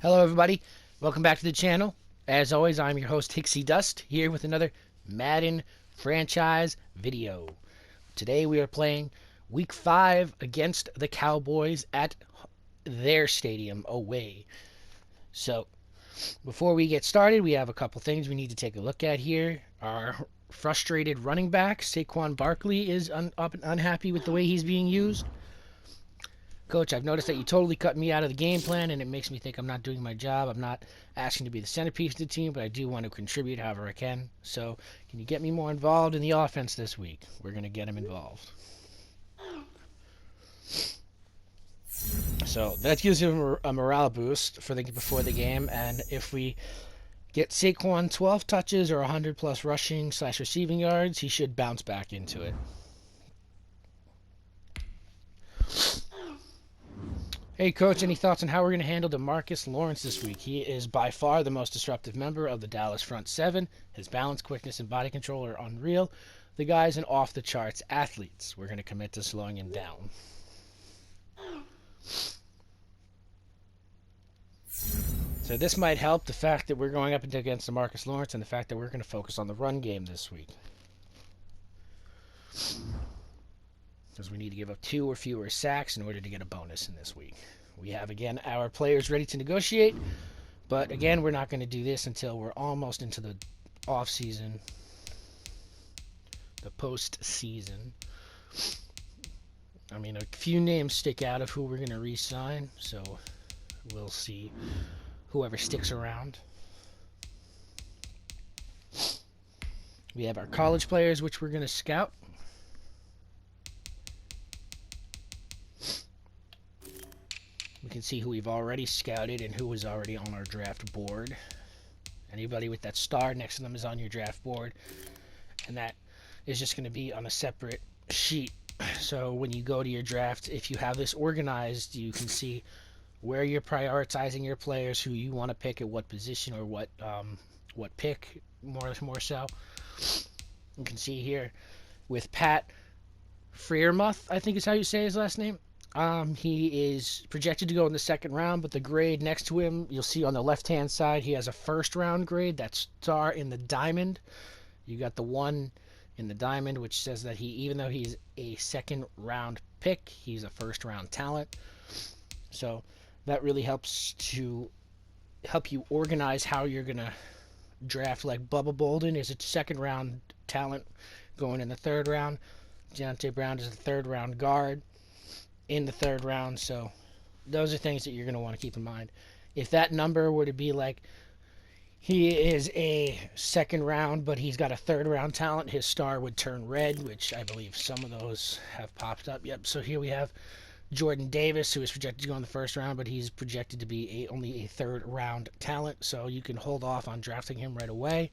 Hello everybody, welcome back to the channel. As always, I'm your host Hicksydust, here with another Madden franchise video. Today we are playing Week 5 against the Cowboys at their stadium away. So, before we get started, we have a couple things we need to take a look at here. Our frustrated running back, Saquon Barkley, is unhappy with the way he's being used. Coach, I've noticed that you totally cut me out of the game plan, and it makes me think I'm not doing my job. I'm not asking to be the centerpiece of the team, but I do want to contribute however I can. So, can you get me more involved in the offense this week? We're going to get him involved. So, that gives him a morale boost before the game, and if we get Saquon 12 touches or 100-plus rushing/receiving yards, he should bounce back into it. Hey, Coach, any thoughts on how we're going to handle Demarcus Lawrence this week? He is by far the most disruptive member of the Dallas front seven. His balance, quickness, and body control are unreal. The guy's an off-the-charts athlete. We're going to commit to slowing him down. So this might help, the fact that we're going up against Demarcus Lawrence and the fact that we're going to focus on the run game this week. Because we need to give up 2 or fewer sacks in order to get a bonus in this week. We have, again, our players ready to negotiate, but, again, we're not going to do this until we're almost into the off-season, the post-season. I mean, a few names stick out of who we're going to re-sign, so we'll see whoever sticks around. We have our college players, which we're going to scout. We can see who we've already scouted and who is already on our draft board. Anybody with that star next to them is on your draft board. And that is just going to be on a separate sheet. So when you go to your draft, if you have this organized, you can see where you're prioritizing your players, who you want to pick at what position or what pick, more so. You can see here with Pat Freiermuth, I think is how you say his last name. He is projected to go in the second round, but the grade next to him, you'll see on the left-hand side, he has a first-round grade. That star in the diamond. You got the 1 in the diamond, which says that even though he's a second-round pick, he's a first-round talent. So that really helps to help you organize how you're going to draft. Like Bubba Bolden is a second-round talent going in the third round. Deontay Brown is a third-round guard in the third round. So those are things that you're going to want to keep in mind. If that number were to be like he is a second round but he's got a third round talent, his star would turn red, which I believe some of those have popped up. Yep. So here we have Jordan Davis, who is projected to go in the first round, but he's projected to be only a third round talent, so you can hold off on drafting him right away.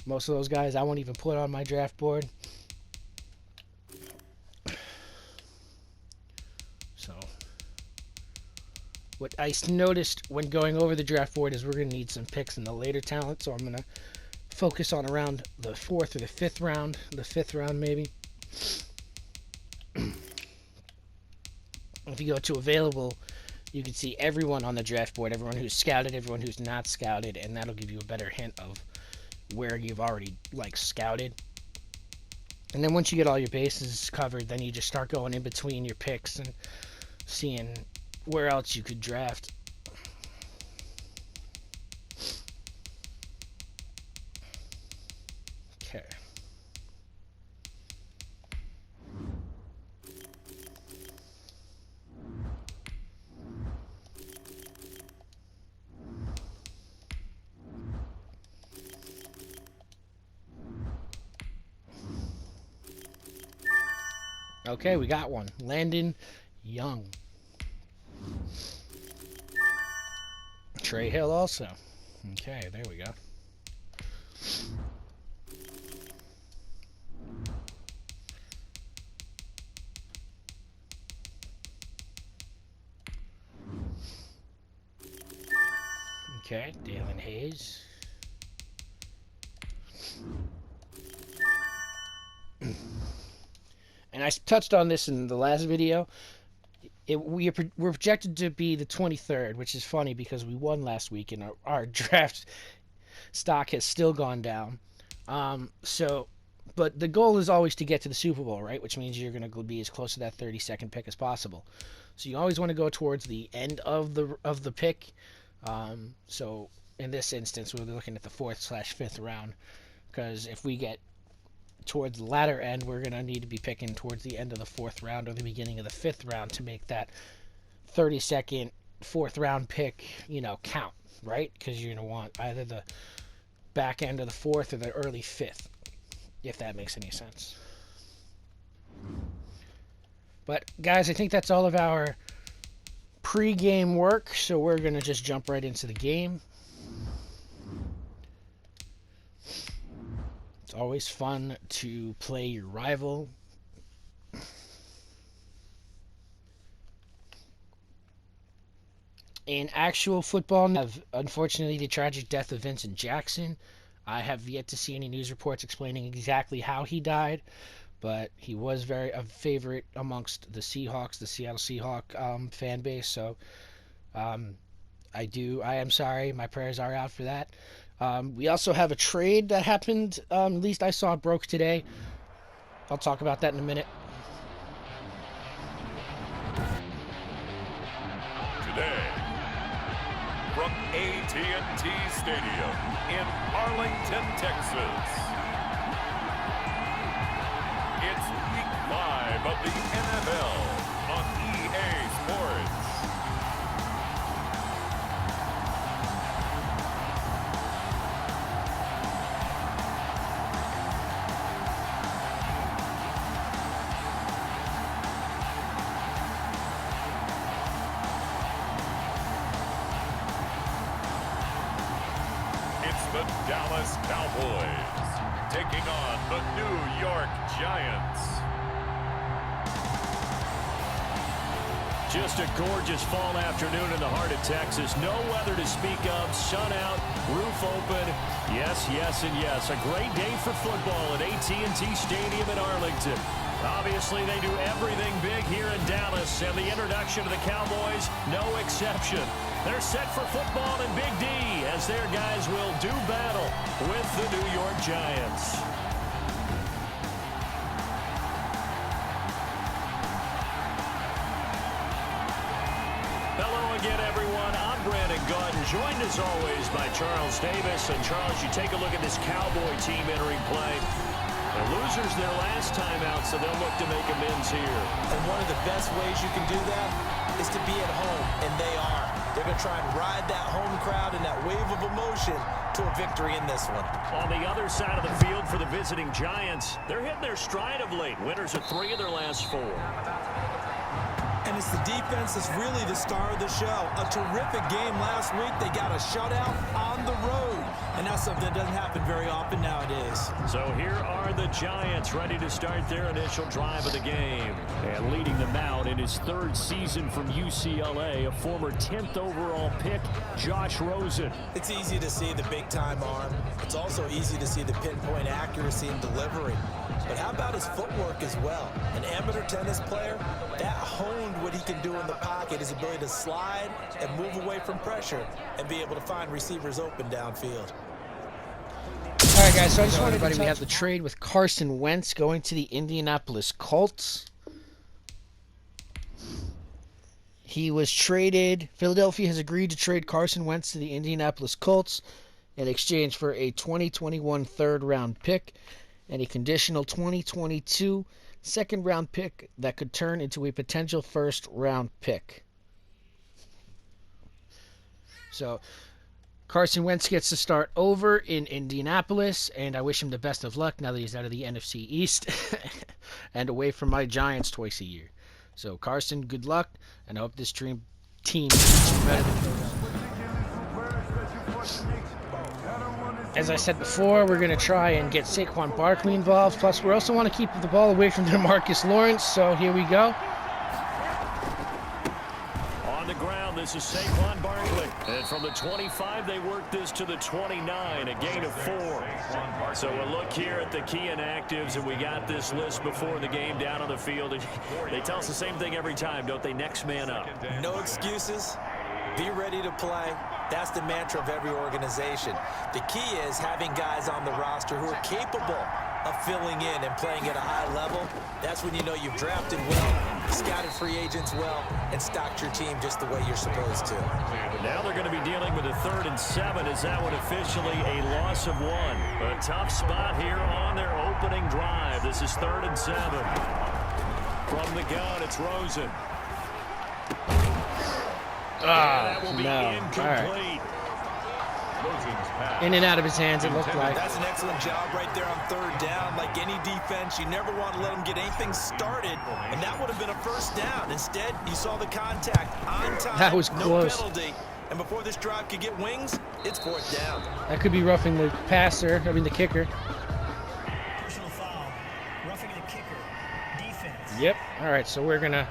Most of those guys I won't even put on my draft board. So what I noticed when going over the draft board is we're going to need some picks in the later talent, so I'm going to focus on around the 4th or the 5th round, the 5th round maybe. If you go to available, you can see everyone on the draft board, everyone who's scouted, everyone who's not scouted, and that'll give you a better hint of where you've already scouted. And then once you get all your bases covered, then you just start going in between your picks and seeing where else you could draft. Okay. Okay, we got one. Landon Young. Trey Hill also. Okay, there we go. Okay, Dalen Hayes. And I touched on this in the last video. we're projected to be the 23rd, which is funny because we won last week and our draft stock has still gone down. But the goal is always to get to the Super Bowl, right? Which means you're going to be as close to that 32nd pick as possible. So you always want to go towards the end of the pick. So in this instance, we're looking at the 4th/5th round, because if we get towards the latter end, we're going to need to be picking towards the end of the 4th round or the beginning of the 5th round to make that 32nd, 4th round pick, count, right? Because you're going to want either the back end of the 4th or the early 5th, if that makes any sense. But guys, I think that's all of our pre-game work, so we're going to just jump right into the game. It's always fun to play your rival. In actual football, unfortunately, the tragic death of Vincent Jackson. I have yet to see any news reports explaining exactly how he died, but he was a favorite amongst the Seahawks, the Seattle Seahawks fan base. So I am sorry. My prayers are out for that. We also have a trade that happened. At least I saw it broke today. I'll talk about that in a minute. Today, from AT&T Stadium in Arlington, Texas, it's Week 5 of the NFL on EA Sports. The Dallas Cowboys taking on the New York Giants. Just a gorgeous fall afternoon in the heart of Texas. No weather to speak of. Sun out, roof open. Yes, yes, and yes. A great day for football at AT&T Stadium in Arlington. Obviously, they do everything big here in Dallas, and the introduction of the Cowboys, no exception. They're set for football in Big D as their guys will do battle with the New York Giants. Hello again, everyone. I'm Brandon Gordon, joined as always by Charles Davis. And Charles, you take a look at this Cowboy team entering play. They're losers their last time out, so they'll look to make amends here. And one of the best ways you can do that is to be at home, and they are. They're going to try and ride that home crowd and that wave of emotion to a victory in this one. On the other side of the field for the visiting Giants, they're hitting their stride of late. Winners of 3 of their last 4. And it's the defense that's really the star of the show. A terrific game last week. They got a shutout on the road. And that's something that doesn't happen very often nowadays. So here are the Giants ready to start their initial drive of the game. And leading them out in his 3rd season from UCLA, a former 10th overall pick, Josh Rosen. It's easy to see the big-time arm. It's also easy to see the pinpoint accuracy and delivery. But how about his footwork as well? An amateur tennis player, that honed what he can do in the pocket, his ability to slide and move away from pressure and be able to find receivers open downfield. All right, guys, so I just wanted to we have the trade with Carson Wentz going to the Indianapolis Colts. He was traded. Philadelphia has agreed to trade Carson Wentz to the Indianapolis Colts in exchange for a 2021 third-round pick and a conditional 2022 second-round pick that could turn into a potential first-round pick. So Carson Wentz gets to start over in Indianapolis, and I wish him the best of luck now that he's out of the NFC East and away from my Giants twice a year. So Carson, good luck, and I hope this team is better than As I said before, we're going to try and get Saquon Barkley involved. Plus, we also want to keep the ball away from Demarcus Lawrence. So here we go. On the ground, this is Saquon Barkley. And from the 25, they work this to the 29, a gain of 4. So a look here at the key inactives, and we got this list before the game down on the field. They tell us the same thing every time, don't they? Next man up. No excuses. Be ready to play. That's the mantra of every organization. The key is having guys on the roster who are capable of filling in and playing at a high level. That's when you know you've drafted well, scouted free agents well, and stocked your team just the way you're supposed to. Now they're going to be dealing with a 3rd and 7. Is that one officially a loss of 1? A tough spot here on their opening drive. This is 3rd and 7. From the gun, it's Rosen. Ah, that will be no. incomplete. In and out of his hands, it looked like. That's an excellent job right there on 3rd down. Like any defense, you never want to let them get anything started, and that would have been a 1st down. Instead, you saw the contact on time. That was close. No penalty. And before this drive could get wings, it's 4th down. That could be roughing the passer, the kicker. Personal foul, roughing the kicker, defense. Yep. All right, so we're gonna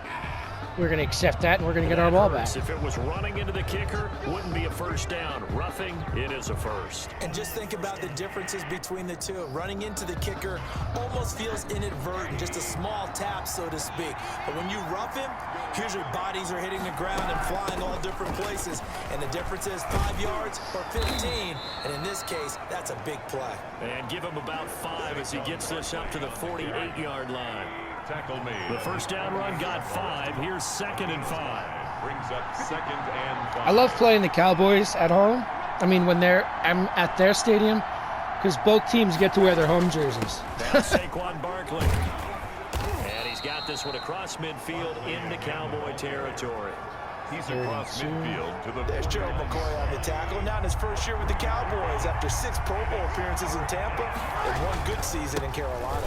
accept that, and we're gonna get our ball back. If it was running into the kicker, wouldn't be a 1st down. Roughing, it is a 1st. And just think about the differences between the two. Running into the kicker almost feels inadvertent, just a small tap, so to speak. But when you rough him, here's your bodies are hitting the ground and flying all different places. And the difference is 5 yards or 15. And in this case, that's a big play. And give him about 5 as he gets this up to the 48-yard line. Tackle made. The 1st down run got 5. Here's 2nd and 5. Brings up 2nd and 5. I love playing the Cowboys at home. When I'm at their stadium, because both teams get to wear their home jerseys. Now Saquon Barkley. And he's got this one across midfield into Cowboy territory. He's across midfield to the... There's Gerald McCoy on the tackle. Now in his 1st year with the Cowboys after 6 Pro Bowl appearances in Tampa and 1 good season in Carolina.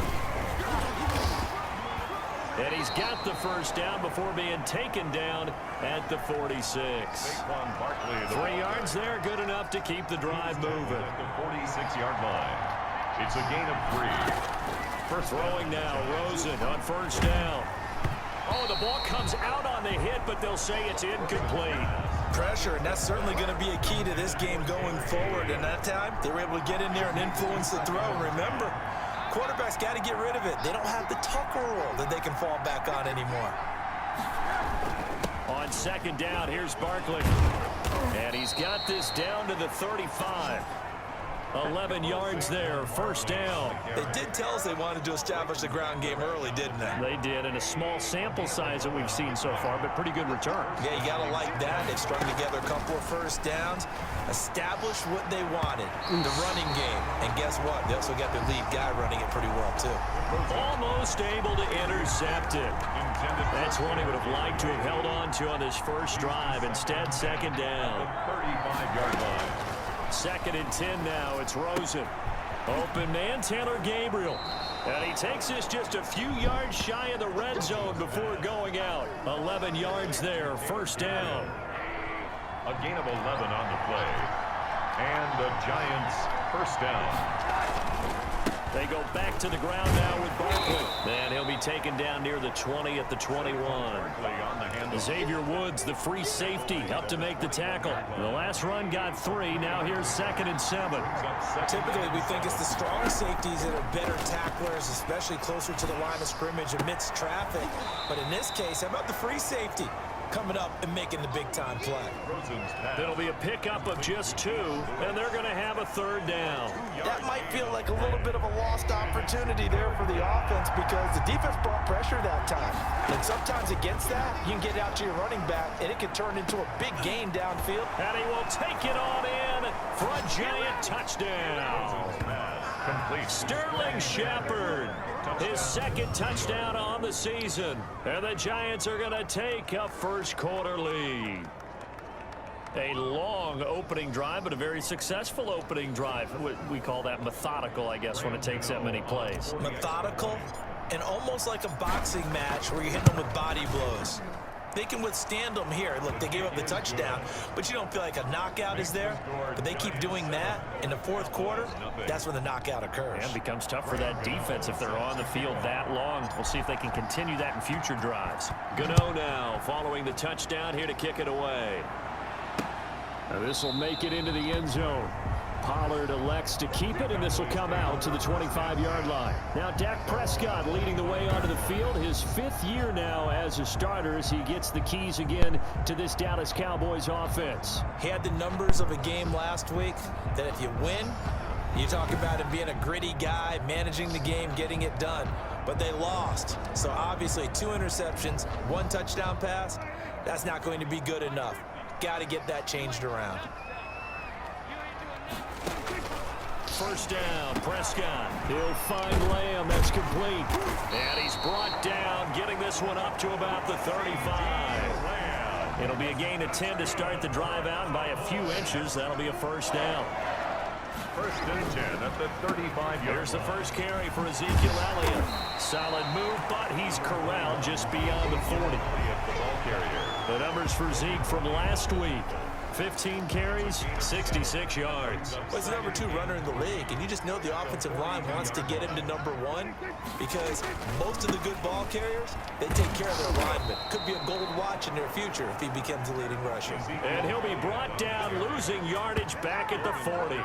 And he's got the 1st down before being taken down at the 46. Saquon Barkley, 3 yards there, good enough to keep the drive moving. At the 46-yard line. It's a gain of 3. For throwing now, Rosen on 1st down. Oh, the ball comes out on the hit, but they'll say it's incomplete. Pressure, and that's certainly going to be a key to this game going forward. And that time, they were able to get in there and influence the throw. Remember, quarterbacks got to get rid of it. They don't have the Tucker rule that they can fall back on anymore. On 2nd down, here's Barkley. And he's got this down to the 35. 11 yards there, 1st down. They did tell us they wanted to establish the ground game early, didn't they? They did, and a small sample size that we've seen so far, but pretty good return. Yeah, you got to like that. They've strung together a couple of 1st downs, established what they wanted, the running game. And guess what? They also got their lead guy running it pretty well, too. Almost able to intercept it. That's one he would have liked to have held on to on his 1st drive. Instead, 2nd down. 35-yard line. 2nd and 10 now. It's Rosen. Open man, Taylor Gabriel. And he takes this just a few yards shy of the red zone before going out. 11 yards there, 1st down. A gain of 11 on the play. And the Giants 1st down. They go back to the ground now with Barkley. And he'll be taken down near the 20 at the 21. Xavier Woods, the free safety, up to make the tackle. The last run got 3. Now here's 2nd and 7. Typically, we think it's the strong safeties that are better tacklers, especially closer to the line of scrimmage amidst traffic. But in this case, how about the free safety coming up and making the big-time play? It'll be a pickup of just 2, and they're going to have a 3rd down. That might feel like a little bit of a lost opportunity there for the offense because the defense brought pressure that time. And sometimes against that, you can get out to your running back, and it can turn into a big gain downfield. And he will take it on in for a giant touchdown. Complete. Sterling Shepard, his 2nd touchdown on the season. And the Giants are going to take a 1st quarter lead. A long opening drive, but a very successful opening drive. We call that methodical, I guess, when it takes that many plays. Methodical and almost like a boxing match where you're hitting them with body blows. They can withstand them here. Look, they gave up the touchdown, but you don't feel like a knockout is there. But they keep doing that in the 4th quarter. That's when the knockout occurs. And it becomes tough for that defense if they're on the field that long. We'll see if they can continue that in future drives. Gano now following the touchdown here to kick it away. This will make it into the end zone. Pollard elects to keep it, and this will come out to the 25-yard line. Now Dak Prescott leading the way onto the field. His 5th year now as a starter as he gets the keys again to this Dallas Cowboys offense. He had the numbers of a game last week that if you win, you talk about him being a gritty guy, managing the game, getting it done. But they lost. So obviously 2 interceptions, 1 touchdown pass, that's not going to be good enough. Got to get that changed around. First down, Prescott. He'll find Lamb. That's complete. And he's brought down, getting this one up to about the 35. It'll be a gain of 10 to start the drive out by a few inches. That'll be a first down. First and 10 at the 35-yard. Here's the first carry for Ezekiel Elliott. Solid move, but he's corralled just beyond the 40. The numbers for Zeke from last week. 15 carries, 66 yards. Well, he's the number 2 runner in the league, and you just know the offensive line wants to get him to number 1 because most of the good ball carriers, they take care of their linemen. Could be a gold watch in their future if he becomes the leading rusher. And he'll be brought down, losing yardage back at the 40.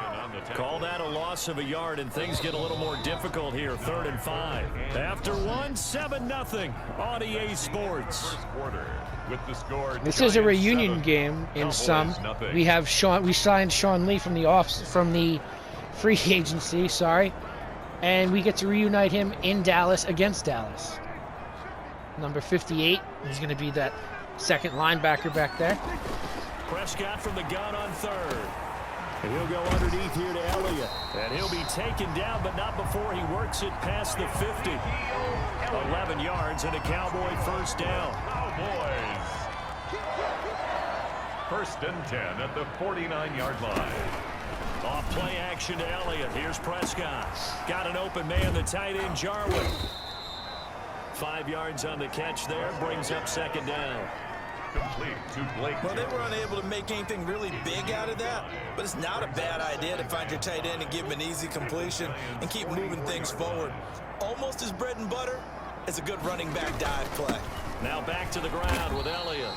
Call that a loss of a yard, and things get a little more difficult here. 3rd and 5. After 1, 7-0 on EA Sports. This is a reunion game in some. We signed Sean Lee from the free agency, and we get to reunite him in Dallas against Dallas. Number 58, he's going to be that second linebacker back there. Prescott from the gun on 3rd. And he'll go underneath here to Elliott. And he'll be taken down, but not before he works it past the 50. 11 yards and a Cowboy first down. Cowboys. First and 10 at the 49-yard line. Off play action to Elliott. Here's Prescott. Got an open man, the tight end, Jarwin. 5 yards on the catch there. Brings up second down. Complete to Blake. Well, they were unable to make anything really big out of that, but it's not a bad idea to find your tight end and give him an easy completion and keep moving things forward. Almost as bread and butter as a good running back dive play. Now back to the ground with Elliott.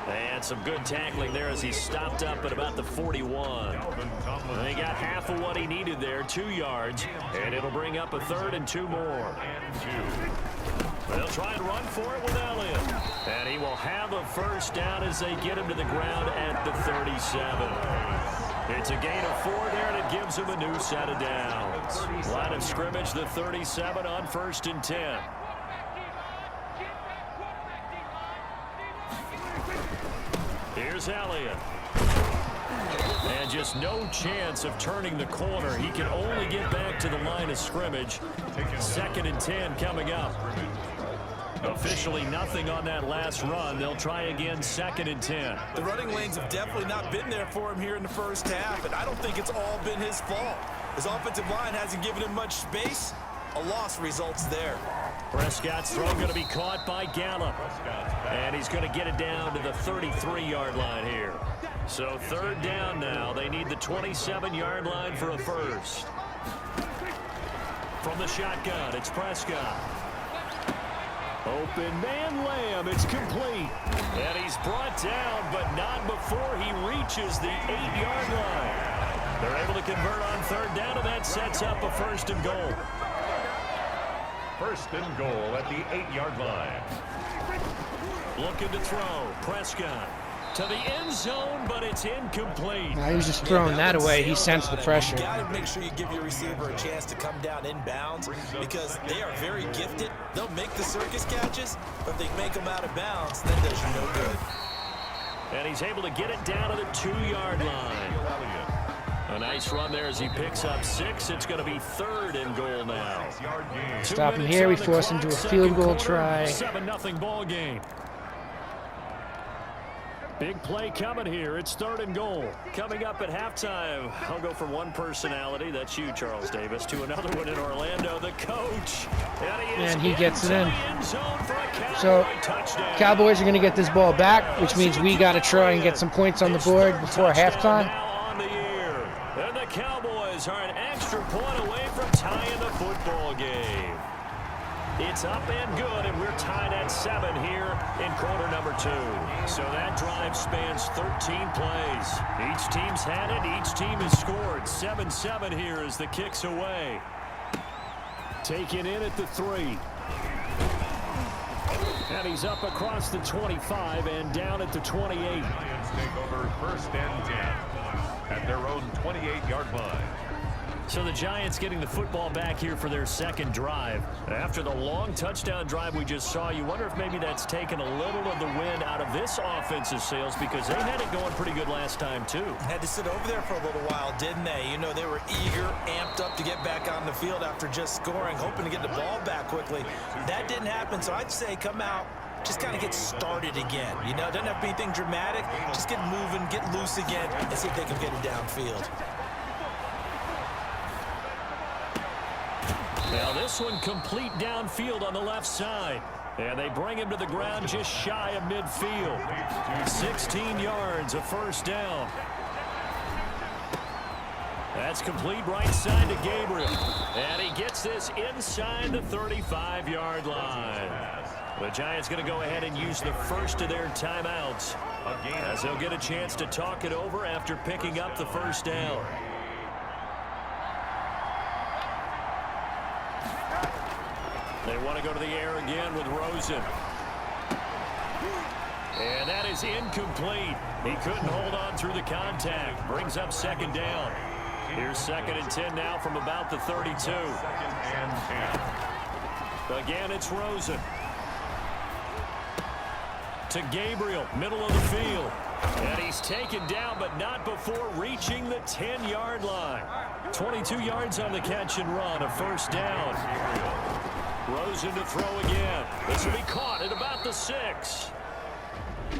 And some good tackling there as he stopped up at about the 41. And he got half of what he needed there, 2 yards, and it'll bring up a 3rd and 2 more. They'll try and run for it with Elliott. And he will have a first down as they get him to the ground at the 37. It's a gain of 4 there, and it gives him a new set of downs. Line of scrimmage, the 37 on 1st and 10. Here's Elliott. And just no chance of turning the corner. He can only get back to the line of scrimmage. 2nd and 10 coming up. Officially nothing on that last run. They'll try again 2nd and 10. The running lanes have definitely not been there for him here in the first half, and I don't think it's all been his fault. His offensive line hasn't given him much space. A loss results there. Prescott's throw going to be caught by Gallup. And he's going to get it down to the 33-yard line here. So 3rd down now. They need the 27-yard line for a first. From the shotgun, it's Prescott. Open man Lamb, it's complete. And he's brought down, but not before he reaches the 8-yard line. They're able to convert on 3rd down, and that sets up a 1st and goal. 1st and goal at the 8-yard line. Looking to throw. Prescott to the end zone, but it's incomplete. He was just throwing that away. He sensed the pressure. You got to make sure you give your receiver a chance to come down inbounds because they are very gifted. They'll make the circus catches, but if they make them out of bounds, that does you no good. And he's able to get it down to the 2-yard line. A nice run there as he picks up 6. It's going to be 3rd and goal now. Stop him here. We force him to a field goal try. 7-0 ball game. Big play coming here. It's 3rd and goal. Coming up at halftime, I'll go from one personality, that's you, Charles Davis, to another one in Orlando, the coach. And he gets it in. So Cowboys are going to get this ball back, which means we got to try and get some points on the board before halftime. And the Cowboys are an extra point away from tying the football game. It's up and good, and we're tied at 7 here in quarter number 2. So that drive spans 13 plays. Each team's had it. Each team has scored. 7-7 here as the kick's away. Taken in at the 3. And he's up across the 25 and down at the 28. Giants take over 1st and 10 at their own 28-yard line. So the Giants getting the football back here for their second drive. After the long touchdown drive we just saw, you wonder if maybe that's taken a little of the wind out of this offensive sails, because they had it going pretty good last time too. Had to sit over there for a little while, didn't they? You know, they were eager, amped up to get back on the field after just scoring, hoping to get the ball back quickly. That didn't happen, so I'd say come out, just kind of get started again. You know, it doesn't have to be anything dramatic. Just get moving, get loose again, and see if they can get it downfield. Now this one complete downfield on the left side. And they bring him to the ground just shy of midfield. 16 yards, a first down. That's complete right side to Gabriel. And he gets this inside the 35-yard line. The Giants going to go ahead and use the first of their timeouts, as they'll get a chance to talk it over after picking up the first down. They want to go to the air again with Rosen. And that is incomplete. He couldn't hold on through the contact. Brings up second down. Here's 2nd and 10 now from about the 32. 2nd and 10. Again, it's Rosen. To Gabriel, middle of the field. And he's taken down, but not before reaching the 10-yard line. 22 yards on the catch and run, a first down. Rosen to throw again. This will be caught at about the 6.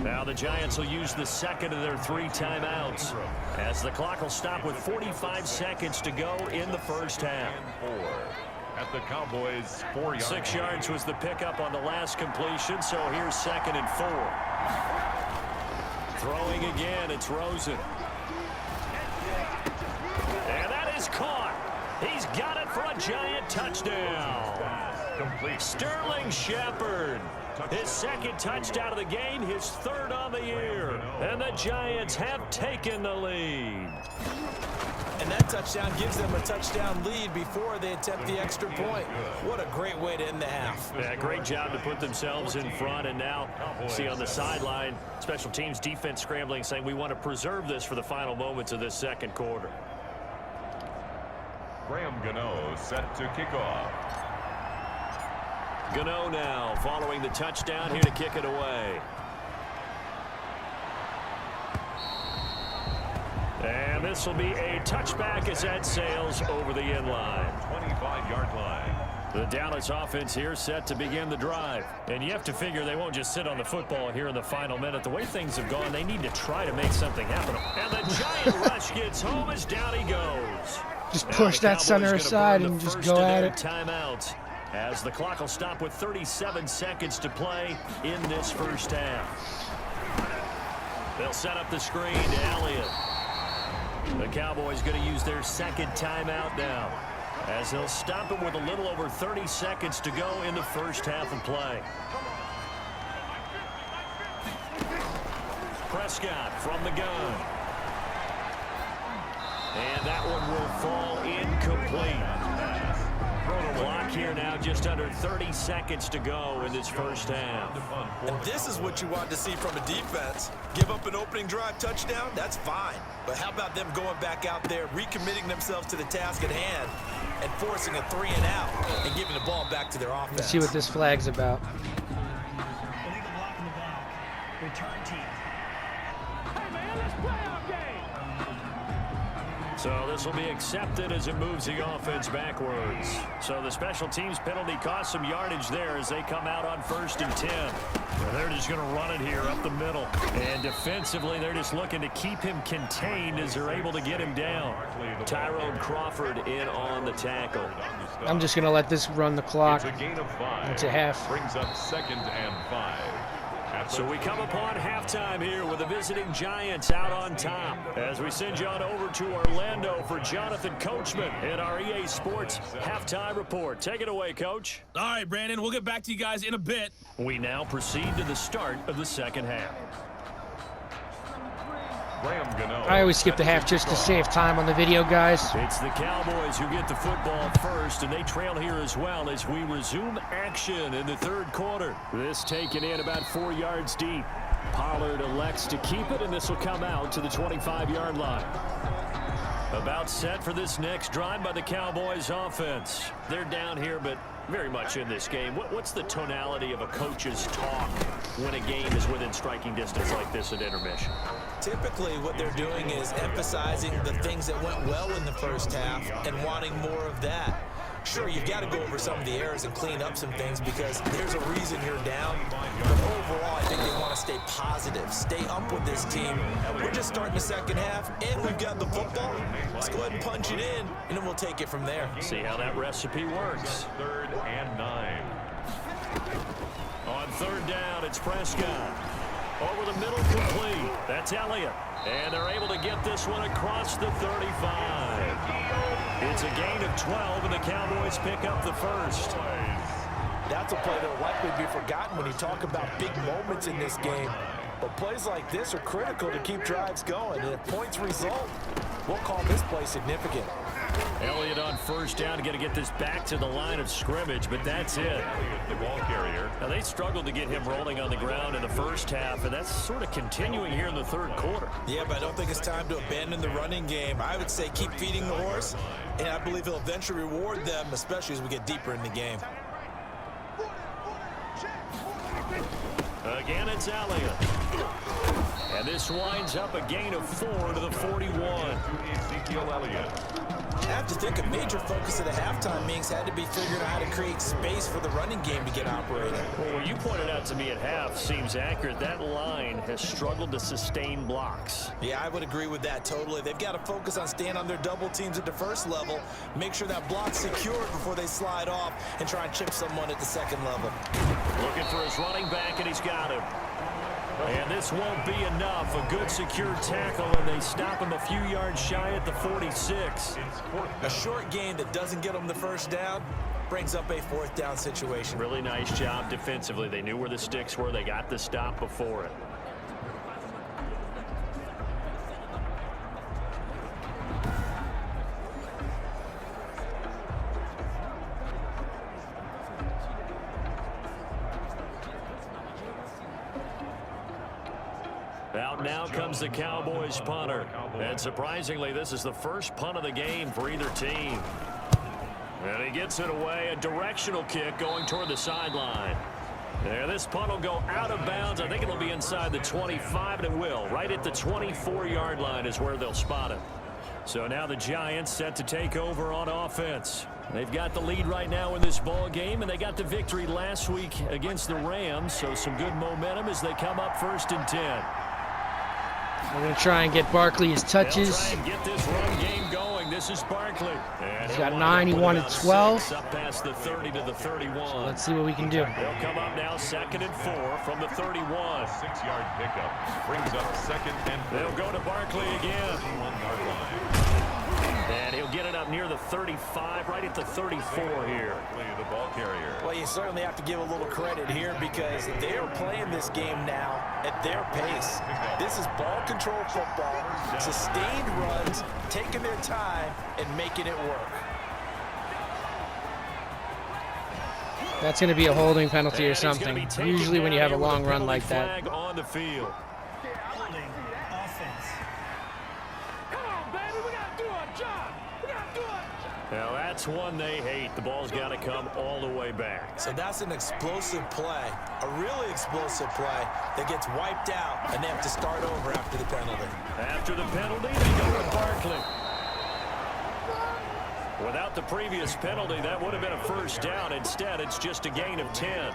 Now the Giants will use the second of their 3 timeouts, as the clock will stop with 45 seconds to go in the first half. At the Cowboys' 4-yard 6 yards was the pickup on the last completion, so here's 2nd and 4. Throwing again, it's Rosen. And that is caught. He's got it for a Giant touchdown. Sterling Shepard, his 2nd touchdown of the game, his 3rd on the year. And the Giants have taken the lead. And that touchdown gives them a touchdown lead before they attempt the extra point. What a great way to end the half. Yeah, great job to put themselves in front. And now, see on the sideline, special teams defense scrambling, saying we want to preserve this for the final moments of this second quarter. Graham Gano set to kick off. Gano now following the touchdown, here to kick it away. And this will be a touchback as that sails over the end line. 25-yard line. The Dallas offense here set to begin the drive. And you have to figure they won't just sit on the football here in the final minute. The way things have gone, they need to try to make something happen. And the Giant rush gets home as down he goes. Just push that center aside and just go at it. Timeouts, as the clock will stop with 37 seconds to play in this first half. They'll set up the screen to Elliott. The Cowboys going to use their 2nd timeout now, as they'll stop it with a little over 30 seconds to go in the first half of play. Prescott from the gun. And that one will fall incomplete. Clock here now, just under 30 seconds to go in this first half. And this is what you want to see from a defense. Give up an opening drive touchdown, that's fine. But how about them going back out there, recommitting themselves to the task at hand, and forcing a 3 and out, and giving the ball back to their offense. Let's see what this flag's about. Illegal block in the back. Return team. Hey, man, let's play our game. So this will be accepted as it moves the offense backwards. So the special teams penalty cost some yardage there as they come out on 1st and 10. And they're just going to run it here up the middle. And defensively, they're just looking to keep him contained as they're able to get him down. Tyrone Crawford in on the tackle. I'm just going to let this run the clock. It's a gain of 5. It's a half. Brings up 2nd and 5. So we come upon halftime here with the visiting Giants out on top. As we send you on over to Orlando for Jonathan Coachman in our EA Sports Halftime Report. Take it away, Coach. All right, Brandon, we'll get back to you guys in a bit. We now proceed to the start of the second half. I always skip the half just to save time on the video, guys. It's the Cowboys who get the football first, and they trail here as well as we resume action in the third quarter. This taken in about 4 yards deep. Pollard elects to keep it, and this will come out to the 25-yard line. About set for this next drive by the Cowboys offense. They're down here, but very much in this game. What's the tonality of a coach's talk when a game is within striking distance like this at intermission? Typically, what they're doing is emphasizing the things that went well in the first half and wanting more of that. Sure, you've got to go over some of the errors and clean up some things because there's a reason you're down. But overall, I think they want to stay positive, stay up with this team. We're just starting the second half, and we've got the football. Let's go ahead and punch it in, and then we'll take it from there. See how that recipe works. 3rd and 9. On 3rd down, it's Prescott. Over the middle, complete. That's Elliott. And they're able to get this one across the 35. It's a gain of 12, and the Cowboys pick up the first. That's a play that will likely be forgotten when you talk about big moments in this game. But plays like this are critical to keep drives going. And if points result, we'll call this play significant. Elliott on 1st down, going to get this back to the line of scrimmage, but that's it. The ball carrier. Now, they struggled to get him rolling on the ground in the first half, and that's sort of continuing here in the third quarter. Yeah, but I don't think it's time to abandon the running game. I would say keep feeding the horse, and I believe he'll eventually reward them, especially as we get deeper in the game. Again, it's Elliott. And this winds up a gain of 4 to the 41. Elliott. I have to think a major focus of the halftime meetings had to be figuring out how to create space for the running game to get operating. Well, what you pointed out to me at half seems accurate. That line has struggled to sustain blocks. Yeah, I would agree with that totally. They've got to focus on staying on their double teams at the first level, make sure that block's secured before they slide off and try and chip someone at the second level. Looking for his running back, and he's got him. And this won't be enough. A good secure tackle, and they stop him a few yards shy at the 46. A short gain that doesn't get them the first down brings up a 4th down situation. Really nice job defensively. They knew where the sticks were. They got the stop before it. Out now comes the Cowboys punter. And surprisingly, this is the first punt of the game for either team. And he gets it away. A directional kick going toward the sideline. And this punt will go out of bounds. I think it'll be inside the 25, and it will. Right at the 24-yard line is where they'll spot it. So now the Giants set to take over on offense. They've got the lead right now in this ball game, and they got the victory last week against the Rams. So some good momentum as they come up 1st and 10. We're going to try and get Barkley his touches. Try and get this run game going. This is Barkley. He's got 9. He wanted 12. Up past the 30 to the 31. So let's see what we can do. They'll come up now 2nd and 4 from the 31. 6-yard pickup brings up 2nd and 4. They'll go to Barkley again. 1-yard line. And he'll get it up near the 35, right at the 34 here. The ball carrier. Well, you certainly have to give a little credit here because they're playing this game now at their pace. This is ball control football, sustained runs, taking their time, and making it work. That's going to be a holding penalty or something. Usually when you have a long run like that. On the field. Holding offense. Come on, baby, we gotta do our job. We gotta do our job. Now that's one they hate. The ball's got to come all the way back. So that's an explosive play, a really explosive play that gets wiped out, and they have to start over after the penalty. After the penalty, they go to Barkley. Without the previous penalty, that would have been a 1st down. Instead, it's just a gain of 10.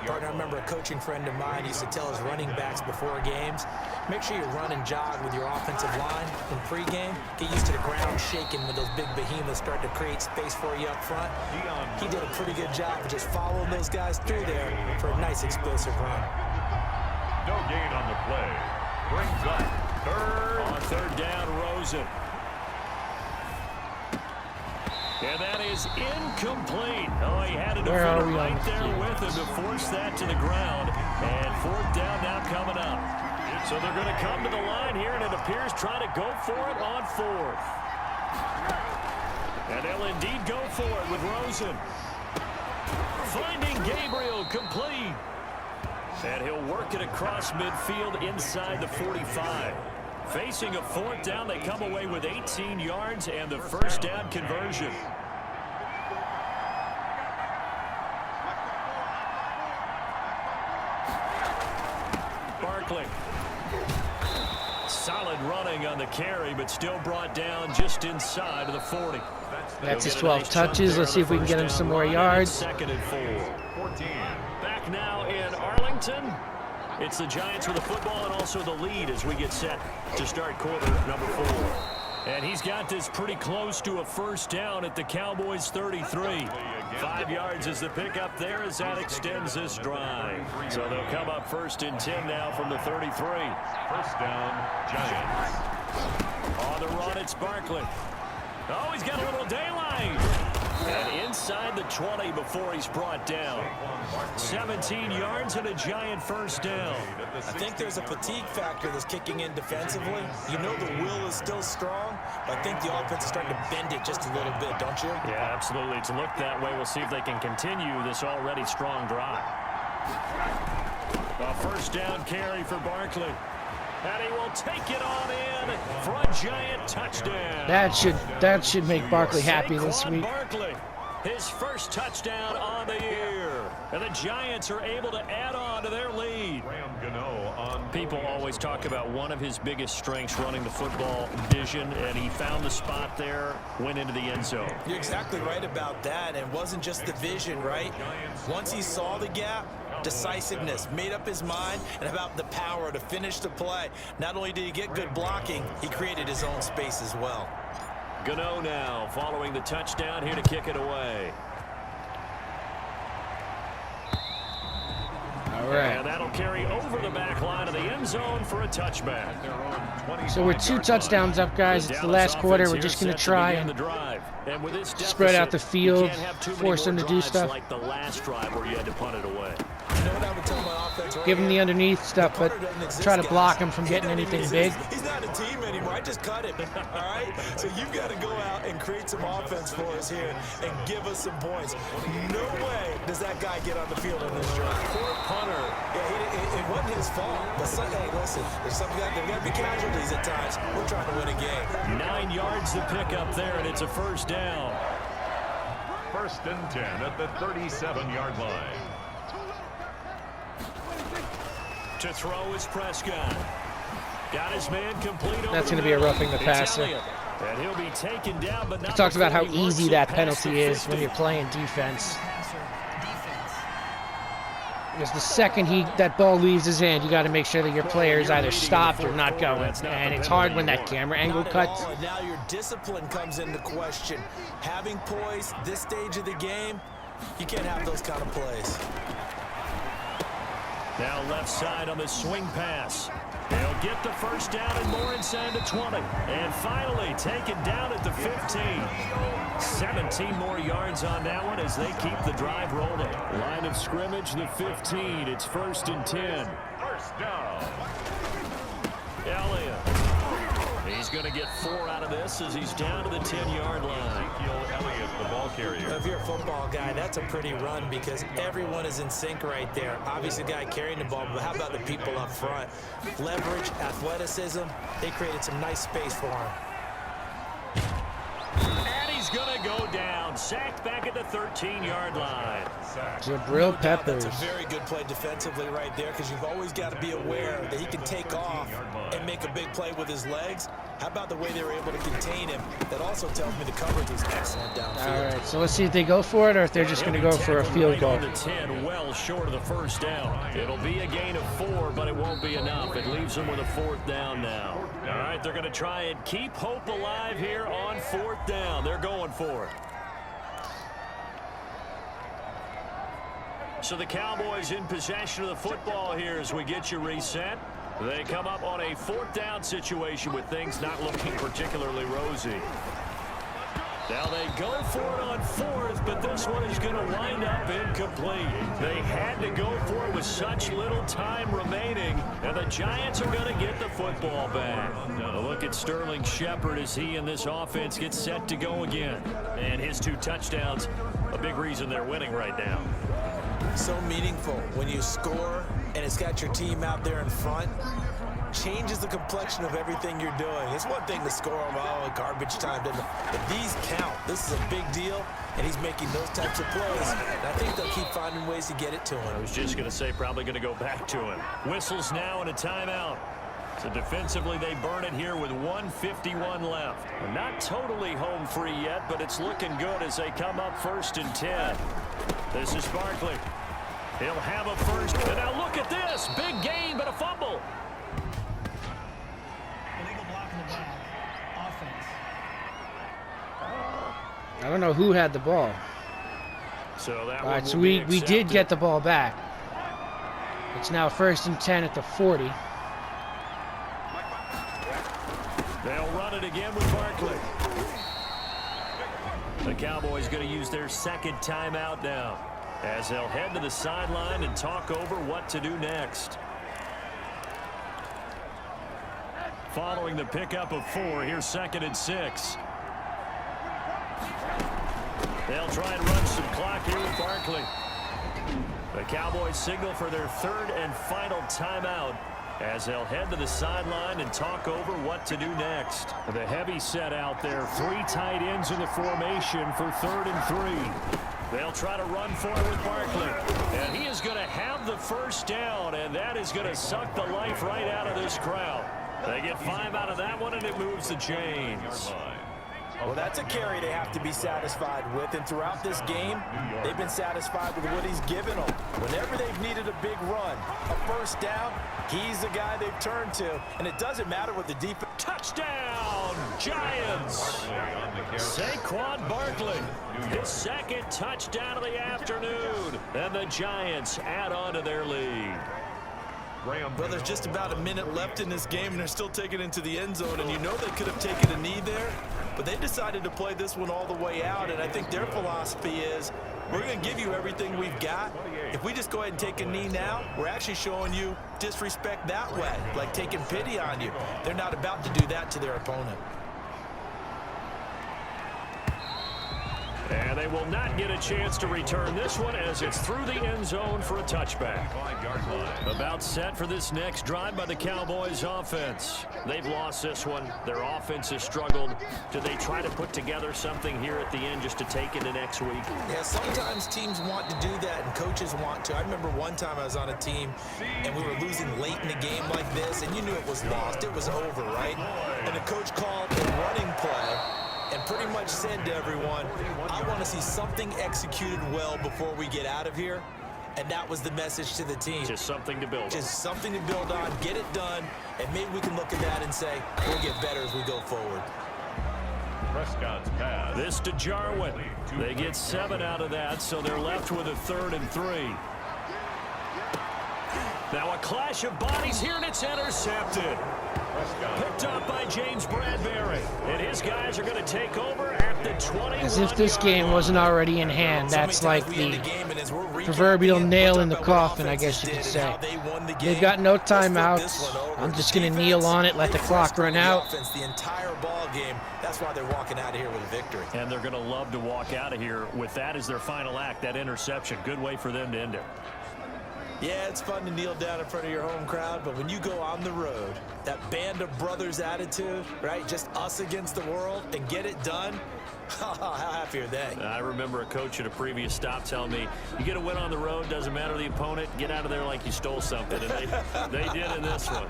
Partner, I remember a coaching friend of mine used to tell his running backs before games, make sure you run and jog with your offensive line in pregame. Get used to the ground shaking when those big behemoths start to create space for you up front. He did a pretty good job of just following those guys through there for a nice explosive run. No gain on the play. Brings up third. On third down, Rosen. And that is incomplete. Oh, he had a defender right there with him to force that to the ground. And fourth down now coming up. So they're going to come to the line here, and it appears trying to go for it on fourth. And they'll indeed go for it with Rosen. Finding Gabriel, complete. And he'll work it across midfield inside the 45. Facing a fourth down, they come away with 18 yards and the first down conversion. Barkley. Solid running on the carry, but still brought down just inside of the 40. That's his 12 touches. Let's see if we can get him some more yards. Second and 4. 14. Back now in Arlington. It's the Giants with the football and also the lead as we get set to start quarter number 4. And he's got this pretty close to a first down at the Cowboys 33. 5 yards is the pickup there as that extends this drive. So they'll come up first and 10 now from the 33. First down, Giants. On the run, it's Barkley. Oh, he's got a little daylight. And inside the 20 before he's brought down. 17 yards and a Giant first down. I think there's a fatigue factor that's kicking in defensively. You know the will is still strong, but I think the offense is starting to bend it just a little bit, don't you? Yeah, absolutely. It's looked that way. We'll see if they can continue this already strong drive. A first down carry for Barkley. And he will take it on in for a Giant touchdown. That should make Barkley happy this Saquon week. Barkley, his first touchdown on the year. And the Giants are able to add on to their lead. People always talk about one of his biggest strengths running the football, vision, and he found the spot there, went into the end zone. You're exactly right about that. And it wasn't just the vision, right? Once he saw the gap, decisiveness, made up his mind, and about the power to finish the play. Not only did he get good blocking, he created his own space as well. Gano now following the touchdown here to kick it away. All right. And that'll carry over the back line of the end zone for a touchback. So we're 2 touchdowns up, guys. It's the last quarter. We're just going to try and spread out the field, force them to do stuff. Like the last drive where you had to punt it away. You know what I would tell my offense right Give him the here? underneath stuff, but try to block him from getting anything big. He's not a team anymore. I just cut him. All right? So you've got to go out and create some offense for us here and give us some points. No way does that guy get on the field on this drive. Poor punter. Yeah, it wasn't his fault. But hey, listen, there's got to be casualties at times. We're trying to win a game. 9 yards to pick up there, and it's a first down. First and 10 at the 37-yard line. To throw is Prescott. Got his man complete. That's going to be a roughing the passer. And he'll be taken down, but not. I talked about how easy that penalty is when you're playing defense. Because the second that ball leaves his hand, you got to make sure that your player is either stopped or not going. And it's hard when that camera angle cuts. And now your discipline comes into question. Having poise this stage of the game, you can't have those kind of plays. Now left side on the swing pass. They'll get the first down and more inside the 20. And finally taken down at the 15. 17 more yards on that one as they keep the drive rolling. Line of scrimmage, the 15. It's first and 10. First down. Elliott. He's going to get 4 out of this as he's down to the 10-yard line. Elliott, the ball carrier. If you're a football guy, that's a pretty run because everyone is in sync right there. Obviously, the guy carrying the ball, but how about the people up front? Leverage, athleticism, they created some nice space for him. And he's going to go down. Sacked back at the 13-yard line. Jabrill Peppers. That's a very good play defensively right there because you've always got to be aware that he can take off and make a big play with his legs. How about the way they were able to contain him? That also tells me the coverage was excellent downfield. All right, so let's see if they go for it or if they're just going to go for a field goal. The 10, well short of the first down. It'll be a gain of 4, but it won't be enough. It leaves them with a 4th down now. All right, they're going to try and keep hope alive here on 4th down. They're going for it. So the Cowboys in possession of the football here as we get you reset. They come up on a 4th down situation with things not looking particularly rosy. Now they go for it on 4th, but this one is going to wind up incomplete. They had to go for it with such little time remaining, and the Giants are going to get the football back. Now look at Sterling Shepard as he and this offense get set to go again. And his 2 touchdowns, a big reason they're winning right now. So meaningful when you score and it's got your team out there in front. Changes the complexion of everything you're doing. It's one thing to score on garbage time, but these count. This is a big deal, and he's making those types of plays. And I think they'll keep finding ways to get it to him. I was just going to say probably going to go back to him. Whistles now and a timeout. So defensively they burn it here with 1:51 left. We're not totally home free yet, but it's looking good as they come up 1st and 10. This is Barkley. He'll have a first. And now look at this. Big gain, but a fumble. Illegal block in the back. Offense. I don't know who had the ball. So that All right, so we did get the ball back. It's now 1st and 10 at the 40. They'll run it again with Barkley. The Cowboys going to use their 2nd timeout now as they'll head to the sideline and talk over what to do next. Following the pickup of 4, here's 2nd and 6. They'll try and run some clock here with Barkley. The Cowboys signal for their 3rd and final timeout as they'll head to the sideline and talk over what to do next. The heavy set out there, 3 tight ends in the formation for 3rd and 3. They'll try to run for it with Barkley. And he is going to have the first down, and that is going to suck the life right out of this crowd. They get 5 out of that one, and it moves the chains. Well, that's a carry they have to be satisfied with, and throughout this game, they've been satisfied with what he's given them. Whenever they've needed a big run, a first down, he's the guy they've turned to, and it doesn't matter what the defense. Touchdown, Giants! Saquon Barkley, his 2nd touchdown of the afternoon, and the Giants add on to their lead. Well, there's just about a minute left in this game, and they're still taking it into the end zone, and you know they could have taken a knee there, but they decided to play this one all the way out, and I think their philosophy is, we're going to give you everything we've got. If we just go ahead and take a knee now, we're actually showing you disrespect that way, like taking pity on you. They're not about to do that to their opponent. And they will not get a chance to return this one as it's through the end zone for a touchback. About set for this next drive by the Cowboys offense. They've lost this one. Their offense has struggled. Do they try to put together something here at the end just to take into next week? Yeah, sometimes teams want to do that and coaches want to. I remember one time I was on a team and we were losing late in a game like this, and you knew it was lost. It was over, right? And the coach called a running play and pretty much said to everyone, I want to see something executed well before we get out of here. And that was the message to the team. Just something to build on. Just something to build on, get it done, and maybe we can look at that and say, we'll get better as we go forward. Prescott's pass. This to Jarwin. They get 7 out of that, so they're left with a 3rd and 3. Now a clash of bodies here, and it's intercepted. Picked up by James Bradbury, and his guys are going to take over at the 21. As if this game wasn't already in hand. That's like the proverbial nail in the coffin, I guess you could say. They've got no timeouts. I'm just going to kneel on it, let the clock run out. The entire ball game. That's why they're walking out of here with a victory. And they're going to love to walk out of here with that as their final act, that interception. Good way for them to end it. Yeah, it's fun to kneel down in front of your home crowd, but when you go on the road, that band of brothers attitude, right, just us against the world, and get it done, how happy are they? I remember a coach at a previous stop telling me, you get a win on the road, doesn't matter the opponent, get out of there like you stole something, and they did in this one.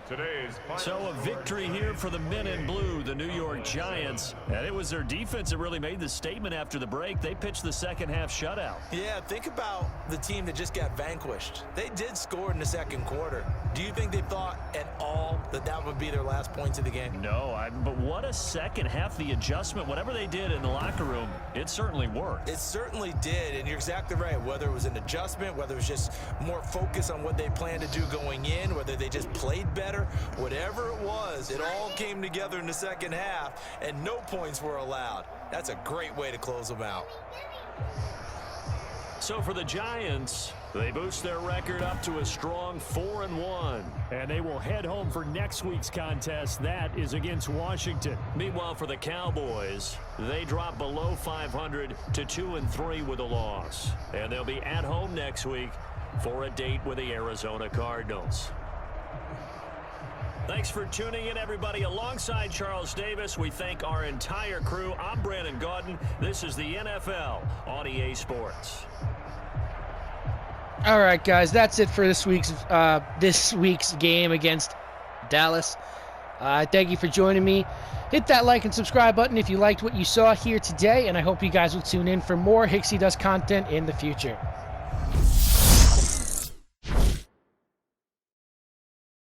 Today's final So a victory here for the men in blue, the New York Giants. And it was their defense that really made the statement after the break. They pitched the second half shutout. Yeah, think about the team that just got vanquished. They did score in the second quarter. Do you think they thought at all that that would be their last points of the game? No, but what a second half. The adjustment, whatever they did in the locker room, it certainly worked. It certainly did, and you're exactly right. Whether it was an adjustment, whether it was just more focus on what they planned to do going in, whether they just played better, whatever it was, it all came together in the second half, and no points were allowed. That's a great way to close them out. So for the Giants, they boost their record up to a strong 4-1. And they will head home for next week's contest. That is against Washington. Meanwhile, for the Cowboys, they drop below 500 to 2-3 with a loss. And they'll be at home next week for a date with the Arizona Cardinals. Thanks for tuning in, everybody. Alongside Charles Davis, we thank our entire crew. I'm Brandon Gaudin. This is the NFL on EA Sports. All right, guys, that's it for this week's game against Dallas. Thank you for joining me. Hit that like and subscribe button if you liked what you saw here today, and I hope you guys will tune in for more Hicksydust content in the future.